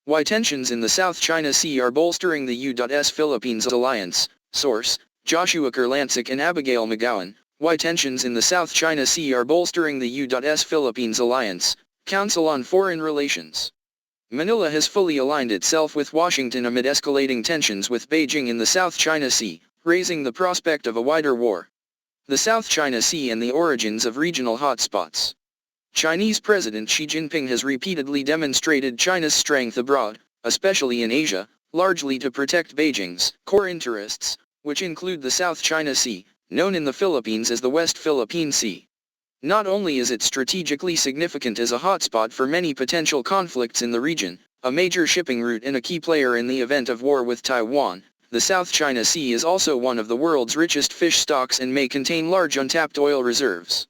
Why tensions in the South China Sea are bolstering the U.S. Philippines alliance. Source: Joshua Kurlantzick and Abigail McGowan. Why tensions in the South China Sea are bolstering the U.S. Philippines alliance. Council on Foreign Relations. Manila has fully aligned itself with Washington amid escalating tensions with Beijing in the South China Sea, raising the prospect of a wider war. The South China Sea and the origins of regional hotspots. Chinese President Xi Jinping has repeatedly demonstrated China's strength abroad, especially in Asia, largely to protect Beijing's core interests, which include the South China Sea, known in the Philippines as the West Philippine Sea. Not only is it strategically significant as a hotspot for many potential conflicts in the region, a major shipping route and a key player in the event of war with Taiwan, the South China Sea is also one of the world's richest fish stocks and may contain large untapped oil reserves.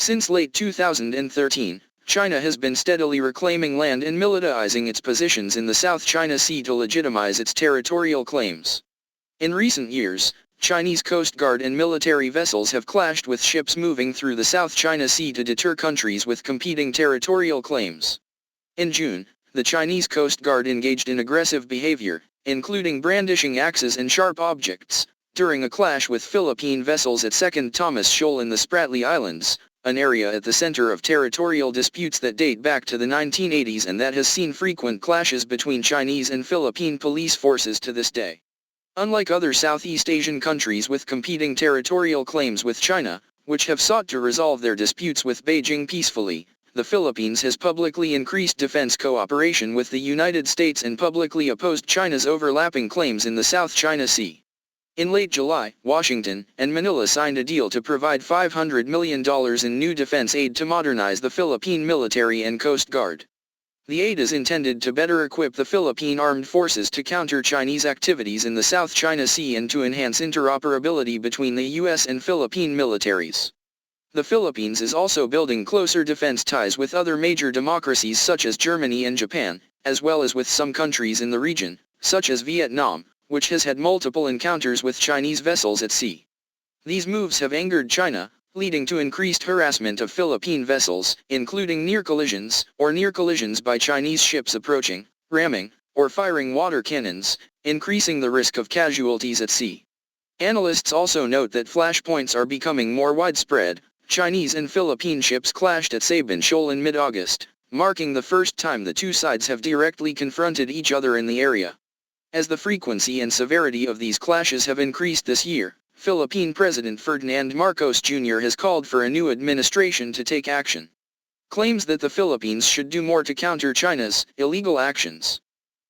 Since late 2013, China has been steadily reclaiming land and militarizing its positions in the South China Sea to legitimize its territorial claims. In recent years, Chinese Coast Guard and military vessels have clashed with ships moving through the South China Sea to deter countries with competing territorial claims. In June, the Chinese Coast Guard engaged in aggressive behavior, including brandishing axes and sharp objects, during a clash with Philippine vessels at 2nd Thomas Shoal in the Spratly Islands, an area at the center of territorial disputes that date back to the 1980s and that has seen frequent clashes between Chinese and Philippine police forces to this day. Unlike other Southeast Asian countries with competing territorial claims with China, which have sought to resolve their disputes with Beijing peacefully, the Philippines has publicly increased defense cooperation with the United States and publicly opposed China's overlapping claims in the South China Sea. In late July, Washington and Manila signed a deal to provide $500 million in new defense aid to modernize the Philippine military and Coast Guard. The aid is intended to better equip the Philippine armed forces to counter Chinese activities in the South China Sea and to enhance interoperability between the U.S. and Philippine militaries. The Philippines is also building closer defense ties with other major democracies such as Germany and Japan, as well as with some countries in the region, such as Vietnam, which has had multiple encounters with Chinese vessels at sea. These moves have angered China, leading to increased harassment of Philippine vessels, including near collisions by Chinese ships approaching, ramming, or firing water cannons, increasing the risk of casualties at sea. Analysts also note that flashpoints are becoming more widespread. Chinese and Philippine ships clashed at Sabin Shoal in mid-August, marking the first time the two sides have directly confronted each other in the area. As the frequency and severity of these clashes have increased this year, Philippine President Ferdinand Marcos Jr. has called for a new administration to take action. Claims that the Philippines should do more to counter China's illegal actions.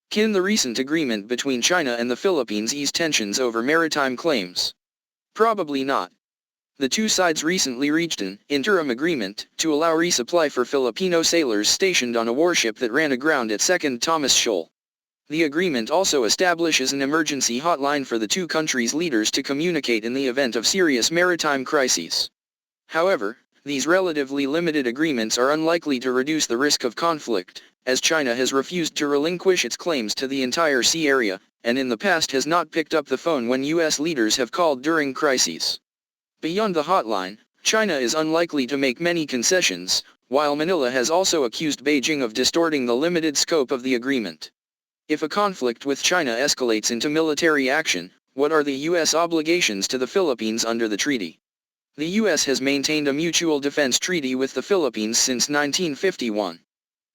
Can the recent agreement between China and the Philippines ease tensions over maritime claims? Probably not. The two sides recently reached an interim agreement to allow resupply for Filipino sailors stationed on a warship that ran aground at 2nd Thomas Shoal. The agreement also establishes an emergency hotline for the two countries' leaders to communicate in the event of serious maritime crises. However, these relatively limited agreements are unlikely to reduce the risk of conflict, as China has refused to relinquish its claims to the entire sea area, and in the past has not picked up the phone when U.S. leaders have called during crises. Beyond the hotline, China is unlikely to make many concessions, while Manila has also accused Beijing of distorting the limited scope of the agreement. If a conflict with China escalates into military action, what are the U.S. obligations to the Philippines under the treaty? The U.S. has maintained a mutual defense treaty with the Philippines since 1951.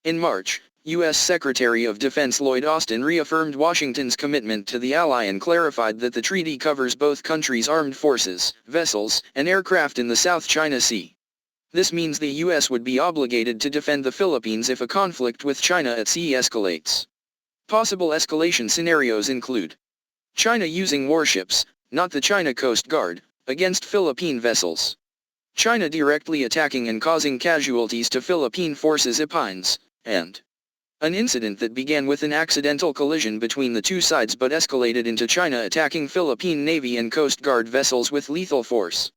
In March, U.S. Secretary of Defense Lloyd Austin reaffirmed Washington's commitment to the ally and clarified that the treaty covers both countries' armed forces, vessels, and aircraft in the South China Sea. This means the U.S. would be obligated to defend the Philippines if a conflict with China at sea escalates. Possible escalation scenarios include China using warships, not the China Coast Guard, against Philippine vessels. China directly attacking and causing casualties to Philippine forces and an incident that began with an accidental collision between the two sides but escalated into China attacking Philippine Navy and Coast Guard vessels with lethal force.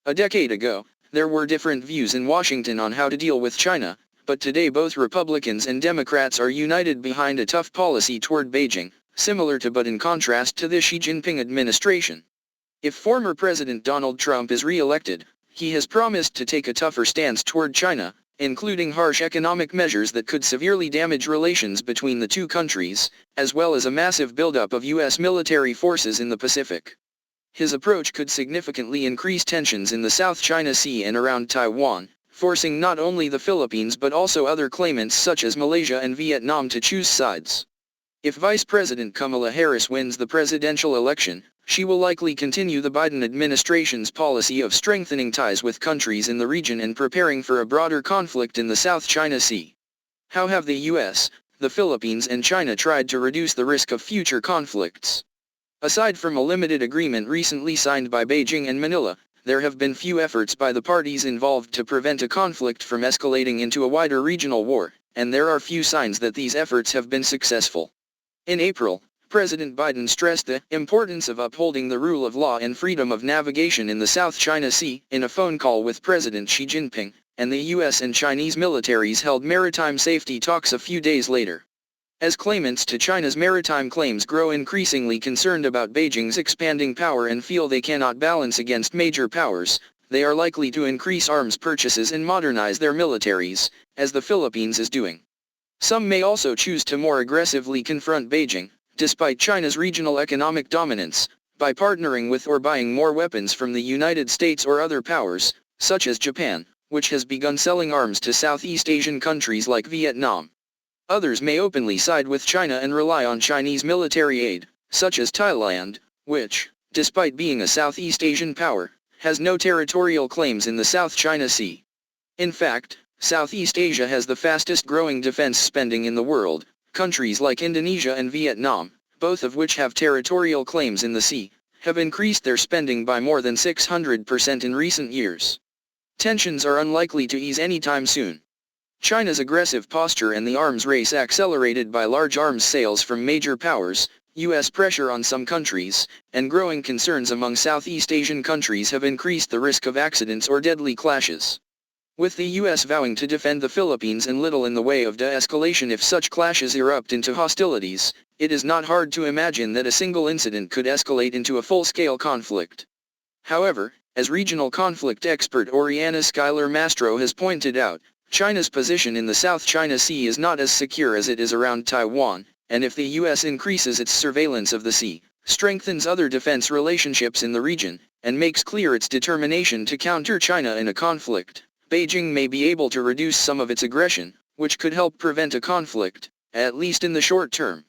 A decade ago, there were different views in Washington on how to deal with China, but today both Republicans and Democrats are united behind a tough policy toward Beijing, similar to but in contrast to the Xi Jinping administration. If former President Donald Trump is re-elected, he has promised to take a tougher stance toward China, including harsh economic measures that could severely damage relations between the two countries, as well as a massive buildup of U.S. military forces in the Pacific. His approach could significantly increase tensions in the South China Sea and around Taiwan, forcing not only the Philippines but also other claimants such as Malaysia and Vietnam to choose sides. If Vice President Kamala Harris wins the presidential election, she will likely continue the Biden administration's policy of strengthening ties with countries in the region and preparing for a broader conflict in the South China Sea. How have the U.S., the Philippines and China tried to reduce the risk of future conflicts? Aside from a limited agreement recently signed by Beijing and Manila, there have been few efforts by the parties involved to prevent a conflict from escalating into a wider regional war, and there are few signs that these efforts have been successful. In April, President Biden stressed the importance of upholding the rule of law and freedom of navigation in the South China Sea in a phone call with President Xi Jinping, and the U.S. and Chinese militaries held maritime safety talks a few days later. As claimants to China's maritime claims grow increasingly concerned about Beijing's expanding power and feel they cannot balance against major powers, they are likely to increase arms purchases and modernize their militaries, as the Philippines is doing. Some may also choose to more aggressively confront Beijing, despite China's regional economic dominance, by partnering with or buying more weapons from the United States or other powers, such as Japan, which has begun selling arms to Southeast Asian countries like Vietnam. Others may openly side with China and rely on Chinese military aid, such as Thailand, which, despite being a Southeast Asian power, has no territorial claims in the South China Sea. In fact, Southeast Asia has the fastest growing defense spending in the world. Countries like Indonesia and Vietnam, both of which have territorial claims in the sea, have increased their spending by more than 600% in recent years. Tensions are unlikely to ease anytime soon. China's aggressive posture and the arms race accelerated by large arms sales from major powers, U.S. pressure on some countries, and growing concerns among Southeast Asian countries have increased the risk of accidents or deadly clashes. With the U.S. vowing to defend the Philippines and little in the way of de-escalation if such clashes erupt into hostilities, it is not hard to imagine that a single incident could escalate into a full-scale conflict. However, as regional conflict expert Oriana Schuyler Mastro has pointed out, China's position in the South China Sea is not as secure as it is around Taiwan, and if the U.S. increases its surveillance of the sea, strengthens other defense relationships in the region, and makes clear its determination to counter China in a conflict, Beijing may be able to reduce some of its aggression, which could help prevent a conflict, at least in the short term.